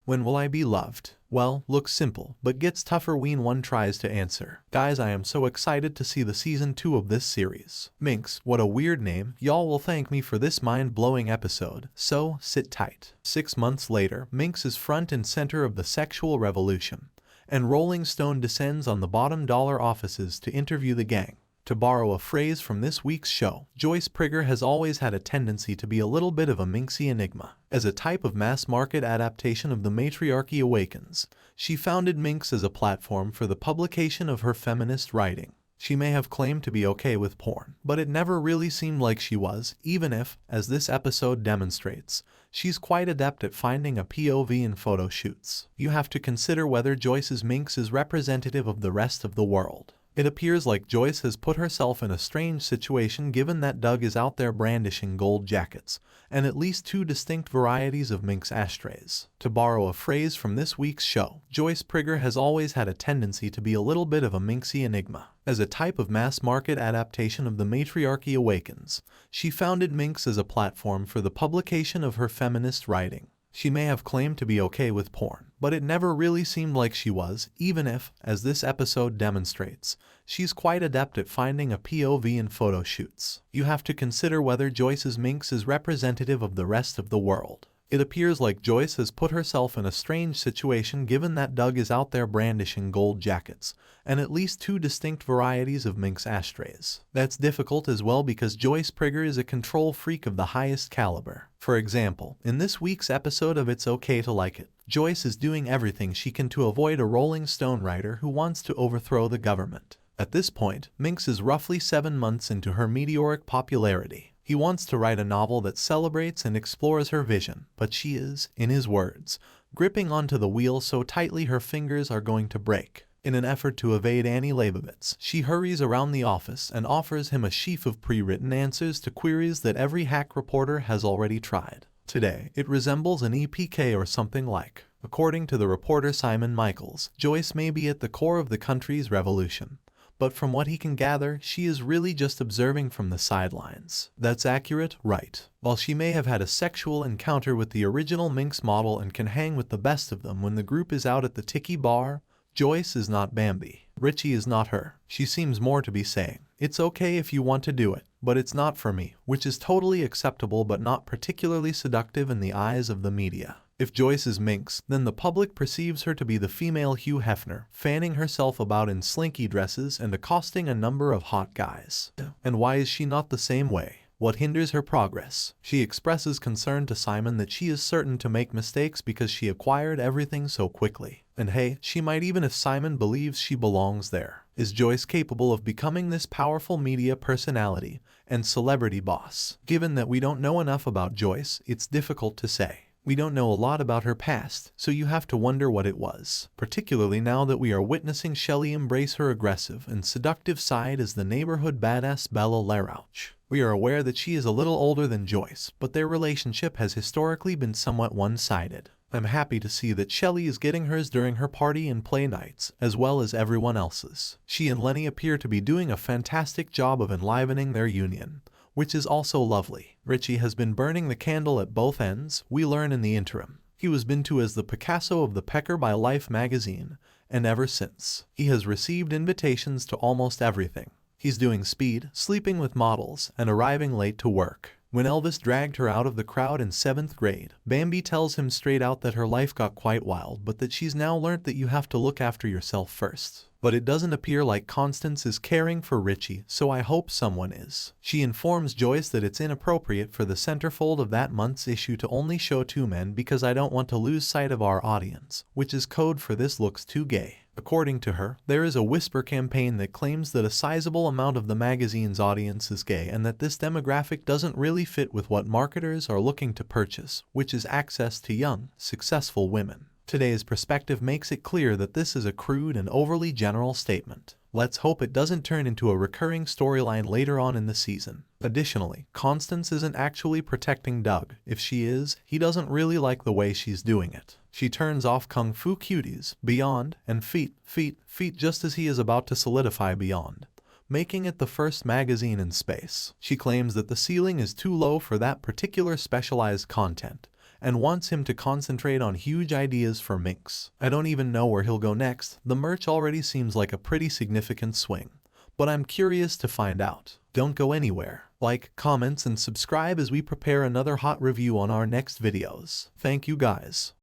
When will I be loved? Well, looks simple, but gets tougher when one tries to answer. Guys, I am so excited to see the season 2 of this series. Minx, what a weird name. Y'all will thank me for this mind-blowing episode, so sit tight. 6 months later, Minx is front and center of the sexual revolution, and Rolling Stone descends on the bottom dollar offices to interview the gang. To borrow a phrase from this week's show, Joyce Prigger has always had a tendency to be a little bit of a minxy enigma. As a type of mass-market adaptation of The Matriarchy Awakens, she founded Minx as a platform for the publication of her feminist writing. She may have claimed to be okay with porn, but it never really seemed like she was, even if, as this episode demonstrates, she's quite adept at finding a POV in photo shoots. You have to consider whether Joyce's Minx is representative of the rest of the world. It appears like Joyce has put herself in a strange situation given that Doug is out there brandishing gold jackets, and at least 2 distinct varieties of Minx ashtrays. To borrow a phrase from this week's show, Joyce Prigger has always had a tendency to be a little bit of a minxy enigma. As a type of mass-market adaptation of The Matriarchy Awakens, she founded Minx as a platform for the publication of her feminist writing. She may have claimed to be okay with porn, but it never really seemed like she was, even if, as this episode demonstrates, she's quite adept at finding a POV in photo shoots. You have to consider whether Joyce's Minx is representative of the rest of the world. It appears like Joyce has put herself in a strange situation given that Doug is out there brandishing gold jackets, and at least 2 distinct varieties of Minx ashtrays. That's difficult as well because Joyce Prigger is a control freak of the highest caliber. For example, in this week's episode of It's Okay to Like It, Joyce is doing everything she can to avoid a Rolling Stone writer who wants to overthrow the government. At this point, Minx is roughly 7 months into her meteoric popularity. He wants to write a novel that celebrates and explores her vision, but she is, in his words, gripping onto the wheel so tightly her fingers are going to break. In an effort to evade Annie Leibovitz, she hurries around the office and offers him a sheaf of pre-written answers to queries that every hack reporter has already tried. Today, it resembles an EPK or something like. According to the reporter Simon Michaels, Joyce may be at the core of the country's revolution, but from what he can gather, she is really just observing from the sidelines. That's accurate, right? While she may have had a sexual encounter with the original Minx model and can hang with the best of them when the group is out at the Tiki Bar, Joyce is not Bambi. Richie is not her. She seems more to be saying, "It's okay if you want to do it, but it's not for me," which is totally acceptable but not particularly seductive in the eyes of the media. If Joyce is Minx, then the public perceives her to be the female Hugh Hefner, fanning herself about in slinky dresses and accosting a number of hot guys. And why is she not the same way? What hinders her progress? She expresses concern to Simon that she is certain to make mistakes because she acquired everything so quickly. And hey, she might even if Simon believes she belongs there. Is Joyce capable of becoming this powerful media personality and celebrity boss? Given that we don't know enough about Joyce, it's difficult to say. We don't know a lot about her past, so you have to wonder what it was, particularly now that we are witnessing Shelley embrace her aggressive and seductive side as the neighborhood badass Bella Larouche. We are aware that she is a little older than Joyce, but their relationship has historically been somewhat one-sided. I'm happy to see that Shelley is getting hers during her party and play nights, as well as everyone else's. She and Lenny appear to be doing a fantastic job of enlivening their union, which is also lovely. Richie has been burning the candle at both ends, we learn in the interim. He was been to as the Picasso of the Pecker by Life magazine, and ever since, he has received invitations to almost everything. He's doing speed, sleeping with models, and arriving late to work. When Elvis dragged her out of the crowd in 7th grade, Bambi tells him straight out that her life got quite wild, but that she's now learnt that you have to look after yourself first. But it doesn't appear like Constance is caring for Richie, so I hope someone is. She informs Joyce that it's inappropriate for the centerfold of that month's issue to only show 2 men because I don't want to lose sight of our audience, which is code for this looks too gay. According to her, there is a whisper campaign that claims that a sizable amount of the magazine's audience is gay and that this demographic doesn't really fit with what marketers are looking to purchase, which is access to young, successful women. Today's perspective makes it clear that this is a crude and overly general statement. Let's hope it doesn't turn into a recurring storyline later on in the season. Additionally, Constance isn't actually protecting Doug. If she is, he doesn't really like the way she's doing it. She turns off Kung Fu Cuties, Beyond, and Feet just as he is about to solidify Beyond, making it the first magazine in space. She claims that the ceiling is too low for that particular specialized content, and wants him to concentrate on huge ideas for Minx. I don't even know where he'll go next. The merch already seems like a pretty significant swing, but I'm curious to find out. Don't go anywhere. Like, comments, and subscribe as we prepare another hot review on our next videos. Thank you guys.